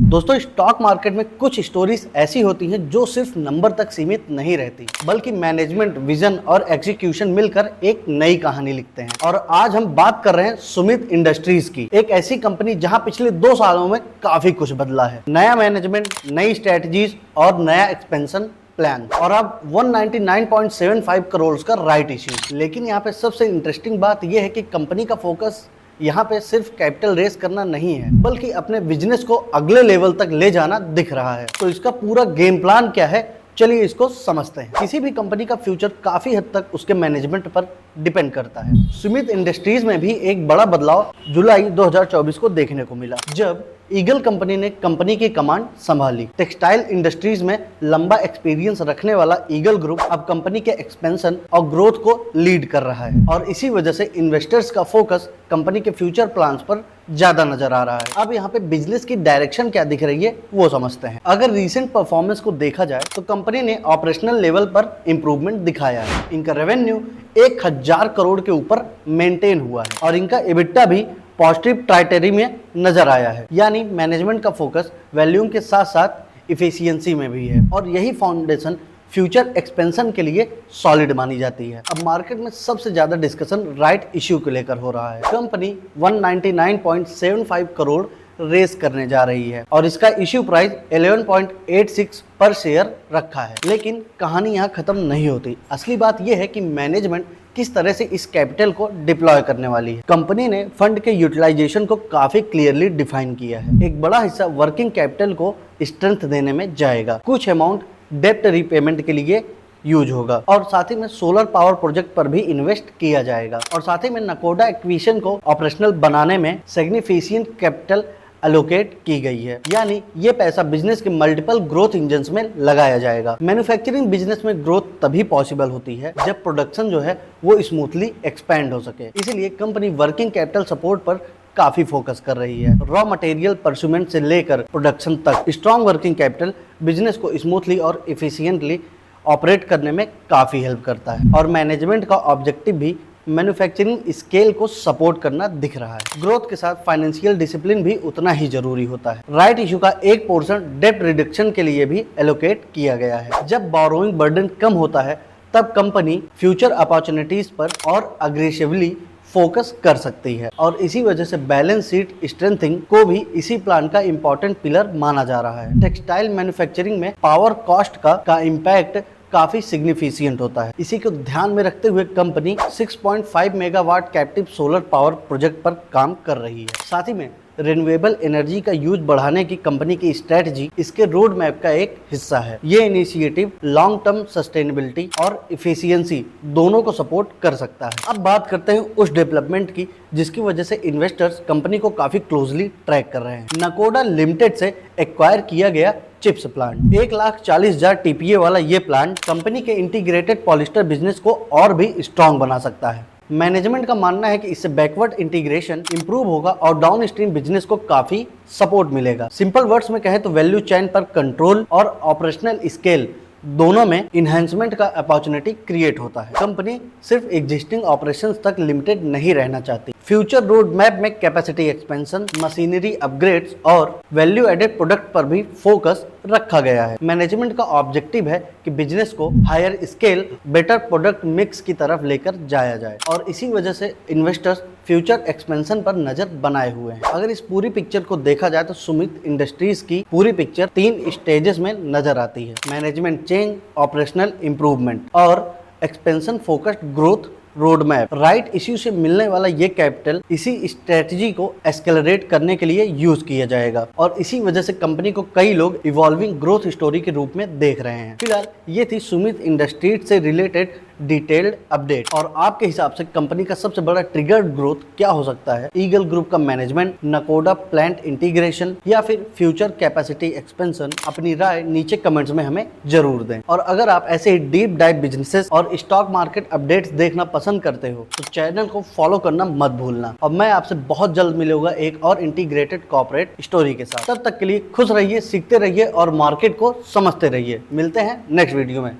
दोस्तों, stock market में कुछ स्टोरीज ऐसी होती हैं जो सिर्फ नंबर तक सीमित नहीं रहती, बल्कि मैनेजमेंट, विजन और एग्जीक्यूशन मिलकर एक नई कहानी लिखते हैं। और आज हम बात कर रहे हैं सुमित इंडस्ट्रीज की, एक ऐसी कंपनी जहां पिछले 2 सालों में काफी कुछ बदला है। नया मैनेजमेंट, नई स्ट्रेटजीज और नया एक्सपेंशन प्लान, और अब 199.75 करोड़ का राइट इश्यू। लेकिन यहाँ पे सबसे इंटरेस्टिंग बात यह है कि कंपनी का फोकस यहाँ पे सिर्फ कैपिटल रेस करना नहीं है, बल्कि अपने बिजनेस को अगले लेवल तक ले जाना दिख रहा है। तो इसका पूरा गेम प्लान क्या है, चलिए इसको समझते हैं। किसी भी कंपनी का फ्यूचर काफी हद तक उसके मैनेजमेंट पर डिपेंड करता है। सुमित इंडस्ट्रीज में भी एक बड़ा बदलाव जुलाई 2024 को देखने को मिला, जब ईगल कंपनी ने कंपनी की कमांड संभाली। टेक्सटाइल इंडस्ट्रीज में लंबा एक्सपीरियंस रखने वाला ईगल ग्रुप अब कंपनी के एक्सपेंशन और ग्रोथ को लीड कर रहा है, और इसी वजह से इन्वेस्टर्स का फोकस कंपनी के फ्यूचर प्लान्स पर ज्यादा नजर आ रहा है। अब यहाँ पे बिजनेस की डायरेक्शन क्या दिख रही है वो समझते हैं। अगर रीसेंट परफॉर्मेंस को देखा जाए तो कंपनी ने ऑपरेशनल लेवल पर इंप्रूवमेंट दिखाया है। इनका रेवेन्यू 1000 करोड़ के ऊपर मेंटेन हुआ है, और इनका एबिटा भी पॉजिटिव ट्राइटेरी में नजर आया है। यानी मैनेजमेंट का फोकस वॉल्यूम के साथ साथ इफिशियंसी में भी है, और यही फाउंडेशन फ्यूचर एक्सपेंशन के लिए सॉलिड मानी जाती है। अब मार्केट में सबसे ज्यादा डिस्कशन राइट इश्यू को लेकर हो रहा है। कंपनी 199.75 करोड़ रेस करने जा रही है, और इसका इश्यू प्राइस 11.86 पर शेयर रखा है। लेकिन कहानी यहाँ खत्म नहीं होती। असली बात यह है कि मैनेजमेंट किस तरह से इस कैपिटल को डिप्लॉय करने वाली है। कंपनी ने फंड के यूटिलाइजेशन को काफी क्लियरली डिफाइन किया है। एक बड़ा हिस्सा वर्किंग कैपिटल को स्ट्रेंथ देने में जाएगा, कुछ अमाउंट डेप्ट रीपेमेंट के लिए यूज होगा, और साथ ही में सोलर पावर प्रोजेक्ट पर भी इन्वेस्ट किया जाएगा, और साथ ही में नकोडा एक्विजिशन को ऑपरेशनल बनाने में सिग्निफिकेंट कैपिटल एलोकेट की गई है। यानी ये पैसा बिजनेस के मल्टीपल ग्रोथ इंजन्स में लगाया जाएगा। मैन्युफैक्चरिंग बिजनेस में ग्रोथ तभी पॉसिबल होती है जब प्रोडक्शन जो है वो स्मूथली एक्सपैंड हो सके। इसीलिए कंपनी वर्किंग कैपिटल सपोर्ट पर काफी फोकस कर रही है। रॉ मटेरियल परचूमेंट से लेकर प्रोडक्शन तक स्ट्रॉन्ग वर्किंग कैपिटल बिजनेस को स्मूथली और इफिशियंटली ऑपरेट करने में काफी हेल्प करता है। और मैनेजमेंट का ऑब्जेक्टिव भी मैन्युफैक्चरिंग स्केल को सपोर्ट करना दिख रहा है। ग्रोथ के साथ फाइनेंशियल डिसिप्लिन भी उतना ही जरूरी होता है। राइट इशू का एक पोर्शन डेब्ट रिडक्शन के लिए भी एलोकेट किया गया है। जब बोरोइंग बर्डन कम होता है तब कंपनी फ्यूचर अपॉर्चुनिटीज पर और अग्रेसिवली फोकस कर सकती है, और इसी वजह से बैलेंस शीट स्ट्रेंथिंग को भी इसी प्लान का इंपॉर्टेंट पिलर माना जा रहा है। टेक्सटाइल मैन्युफैक्चरिंग में पावर कॉस्ट का इम्पैक्ट काफी सिग्निफिकेंट होता है। इसी को ध्यान में रखते हुए company 6.5 megawatt captive solar power project पर काम कर रही है। साथ ही में रिन्यूएबल एनर्जी का यूज बढ़ाने की कंपनी की स्ट्रेटजी इसके रोड मैप का एक हिस्सा है। ये इनिशिएटिव लॉन्ग टर्म सस्टेनेबिलिटी और इफिशियंसी दोनों को सपोर्ट कर सकता है। अब बात करते हैं उस डेवलपमेंट की जिसकी वजह से इन्वेस्टर्स कंपनी को काफी क्लोजली ट्रैक कर रहे हैं। नकोडा लिमिटेड से एक्वायर किया गया चिप्स प्लांट, 1,40,000 TPA वाला ये प्लांट कंपनी के इंटीग्रेटेड पॉलिस्टर बिजनेस को और भी स्ट्रॉन्ग बना सकता है। मैनेजमेंट का मानना है कि इससे बैकवर्ड इंटीग्रेशन इंप्रूव होगा और डाउन स्ट्रीम बिजनेस को काफी सपोर्ट मिलेगा। सिंपल वर्ड्स में कहें तो वैल्यू चेन पर कंट्रोल और ऑपरेशनल स्केल दोनों में इन्हेंसमेंट का अपॉर्चुनिटी क्रिएट होता है। कंपनी सिर्फ एग्जिस्टिंग ऑपरेशंस तक लिमिटेड नहीं रहना चाहती। फ्यूचर रोड मैप में कैपेसिटी एक्सपेंशन, मशीनरी अपग्रेड्स और वैल्यू एडेड प्रोडक्ट पर भी फोकस रखा गया है। मैनेजमेंट का ऑब्जेक्टिव है कि बिजनेस को higher scale, better product mix की तरफ लेकर जाया जाए, और इसी वजह से इन्वेस्टर्स फ्यूचर एक्सपेंशन पर नजर बनाए हुए हैं। अगर इस पूरी पिक्चर को देखा जाए तो सुमित इंडस्ट्रीज की पूरी पिक्चर 3 स्टेजेस में नजर आती है: मैनेजमेंट चेंज, ऑपरेशनल इंप्रूवमेंट और expansion focused growth road map. Right issue से मिलने वाला ये कैपिटल इसी स्ट्रेटजी को एस्केलरेट करने के लिए यूज किया जाएगा, और इसी वजह से कंपनी को कई लोग इवॉल्विंग ग्रोथ स्टोरी के रूप में देख रहे हैं। फिलहाल ये थी सुमित इंडस्ट्रीज से रिलेटेड डिटेल्ड अपडेट। और आपके हिसाब से कंपनी का सबसे बड़ा ट्रिगर्ड ग्रोथ क्या हो सकता है? ईगल ग्रुप का मैनेजमेंट, नकोडा प्लांट इंटीग्रेशन, या फिर फ्यूचर कैपेसिटी एक्सपेंशन? अपनी राय नीचे कमेंट्स में हमें जरूर दें। और अगर आप ऐसे ही डीप डाइव बिजनेसेस और स्टॉक मार्केट अपडेट्स देखना पसंद करते हो तो चैनल को फॉलो करना मत भूलना। और मैं आपसे बहुत जल्द मिलूंगा एक और इंटीग्रेटेड कॉर्पोरेट स्टोरी के साथ। तब तक के लिए खुश रहिए, सीखते रहिए और मार्केट को समझते रहिए। मिलते हैं नेक्स्ट वीडियो में।